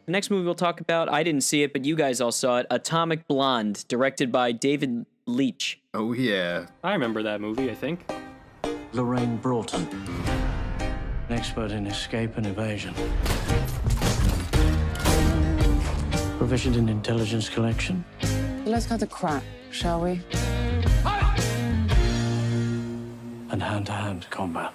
The next movie we'll talk about, I didn't see it, but you guys all saw it. Atomic Blonde, directed by David Leitch. Oh, yeah. I remember that movie, I think. Lorraine Broughton, an expert in escape and evasion. Proficient in intelligence collection. Let's cut the crap, shall we? And hand-to-hand combat.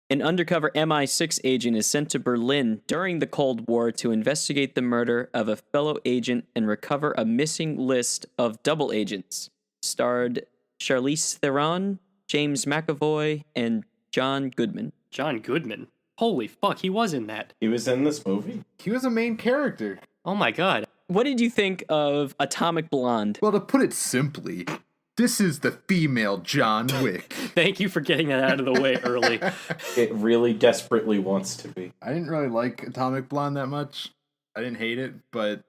An undercover MI6 agent is sent to Berlin during the Cold War to investigate the murder of a fellow agent and recover a missing list of double agents. Starred Charlize Theron, James McAvoy, and John Goodman. John Goodman. Holy fuck, he was in that. He was in this movie? He was a main character. Oh my god. What did you think of Atomic Blonde? Well, to put it simply, this is the female John Wick. Thank you for getting that out of the way early. It really desperately wants to be. I didn't really like Atomic Blonde that much. I didn't hate it, but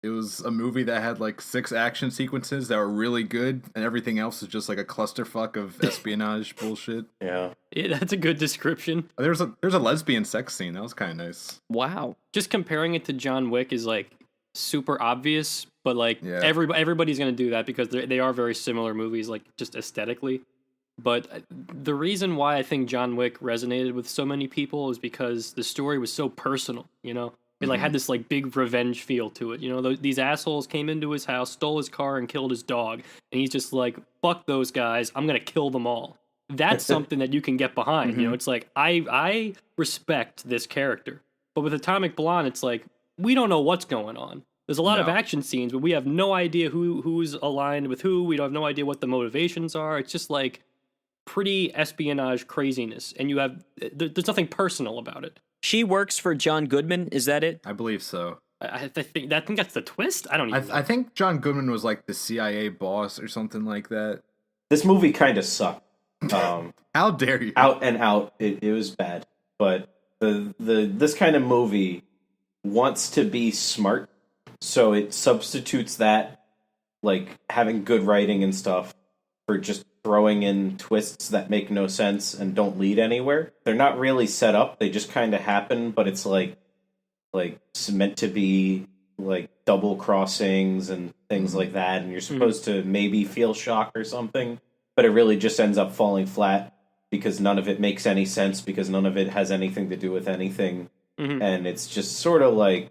it was a movie that had like 6 action sequences that were really good, and everything else is just like a clusterfuck of espionage bullshit. Yeah. That's a good description. There's a lesbian sex scene. That was kind of nice. Wow. Just comparing it to John Wick is like super obvious, but like Yeah. everybody's going to do that because they are very similar movies, like just aesthetically. But the reason why I think John Wick resonated with so many people is because the story was so personal, you know? It like had this like big revenge feel to it. You know, these assholes came into his house, stole his car, and killed his dog. And he's just like, fuck those guys. I'm going to kill them all. That's something that you can get behind. You know, it's like, I respect this character. But with Atomic Blonde, it's like, we don't know what's going on. There's a lot of action scenes, but we have no idea who's aligned with who. We don't have no idea what the motivations are. It's just like pretty espionage craziness. And there's nothing personal about it. She works for John Goodman, is that it? I believe so. I think that's the twist. I don't even know. I think John Goodman was like the CIA boss or something like that. This movie kind of sucked. How dare you? Out and out, it was bad. But this kind of movie wants to be smart, so it substitutes that, like having good writing and stuff, for just throwing in twists that make no sense and don't lead anywhere. They're not really set up, they just kind of happen, but it's like it's meant to be like double crossings and things like that, and you're supposed to maybe feel shock or something, but it really just ends up falling flat because none of it makes any sense, because none of it has anything to do with anything, and it's just sort of like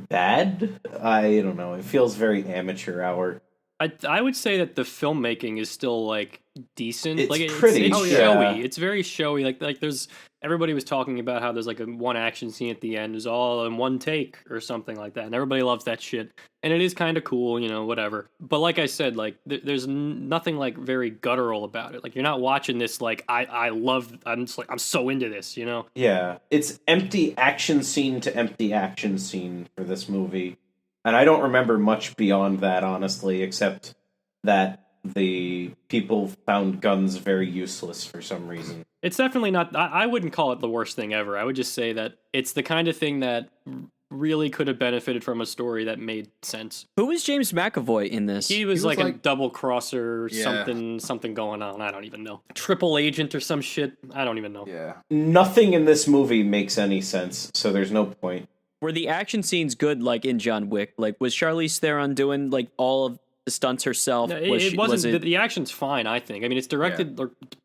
bad. I don't know, it feels very amateur hour. I would say that the filmmaking is still like decent. It's like pretty, it's yeah. showy. It's very showy. Like there's everybody was talking about how there's like one action scene at the end is all in one take or something like that, and everybody loves that shit. And it is kind of cool, you know, whatever. But like I said, like there's nothing like very guttural about it. Like you're not watching this like I'm just like I'm so into this, you know. Yeah, it's empty action scene to empty action scene for this movie. And I don't remember much beyond that, honestly, except that the people found guns very useless for some reason. It's definitely not... I wouldn't call it the worst thing ever. I would just say that it's the kind of thing that really could have benefited from a story that made sense. Who was James McAvoy in this? He was like a double crosser or something going on. I don't even know. Triple agent or some shit. I don't even know. Yeah. Nothing in this movie makes any sense, so there's no point. Were the action scenes good, like in John Wick? Like, was Charlize Theron doing like all of the stunts herself? No, it wasn't. The action's fine, I think. I mean, it's directed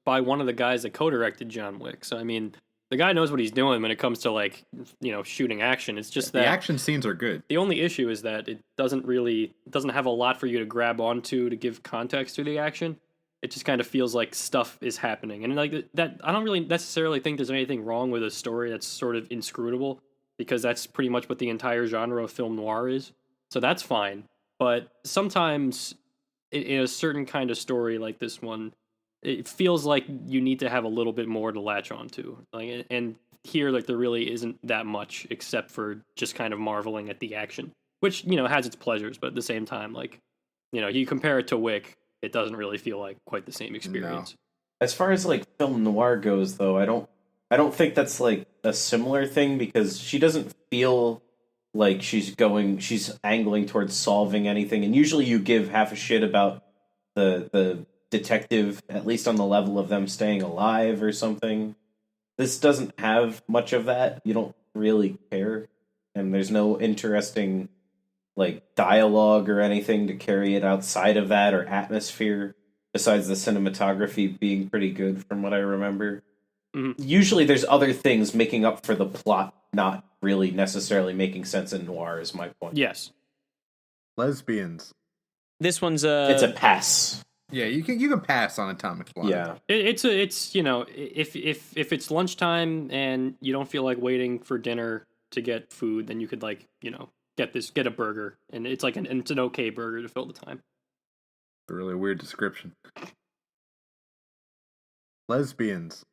by one of the guys that co-directed John Wick. So, I mean, the guy knows what he's doing when it comes to, like, you know, shooting action. It's just that the action scenes are good. The only issue is that it doesn't have a lot for you to grab onto to give context to the action. It just kind of feels like stuff is happening. And like that, I don't really necessarily think there's anything wrong with a story that's sort of inscrutable, because that's pretty much what the entire genre of film noir is. So that's fine. But sometimes in a certain kind of story like this one, it feels like you need to have a little bit more to latch onto. Like, and here, like, there really isn't that much except for just kind of marveling at the action, which, you know, has its pleasures, but at the same time, like, you know, you compare it to Wick, it doesn't really feel like quite the same experience. No. As far as like film noir goes, though, I don't think that's like a similar thing, because she doesn't feel like she's angling towards solving anything. And usually you give half a shit about the detective, at least on the level of them staying alive or something. This doesn't have much of that. You don't really care. and there's no interesting like dialogue or anything to carry it outside of that, or atmosphere, besides the cinematography being pretty good from what I remember. Mm-hmm. Usually there's other things making up for the plot not really necessarily making sense in noir, is my point. Yes. Lesbians. This one's It's a pass. Yeah, you can pass on Atomic Blonde. Yeah. It's if it's lunchtime and you don't feel like waiting for dinner to get food, then you could like get a burger, and it's like it's an okay burger to fill the time. A really weird description. Lesbians.